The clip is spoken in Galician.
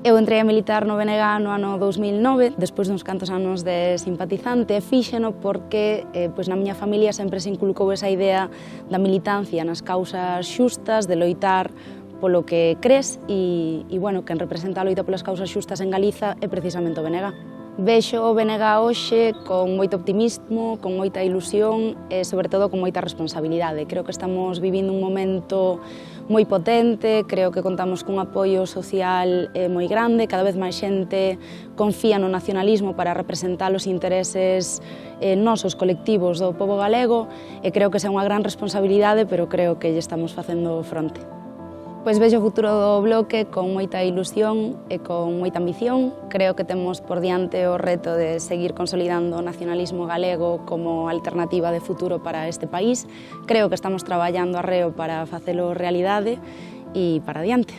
Eu entrei a militar no BNG no ano 2009, despois duns cantos anos de simpatizante, e fíxeno porque na miña familia sempre se inculcou esa idea da militancia nas causas xustas, de loitar polo que crees e quen representa a loita polas causas xustas en Galiza é precisamente o BNG. Vexo o BNG hoxe con moito optimismo, con moita ilusión e, sobre todo, con moita responsabilidade. Creo que estamos vivindo un momento moi potente, creo que contamos cun apoio social moi grande, cada vez máis xente confía no nacionalismo para representar os intereses nosos colectivos do pobo galego e creo que esa é unha gran responsabilidade, pero creo que lle estamos facendo fronte. Pois vexo o futuro do Bloque con moita ilusión e con moita ambición. Creo que temos por diante o reto de seguir consolidando o nacionalismo galego como alternativa de futuro para este país. Creo que estamos traballando arreo para facelo realidade e para adiante.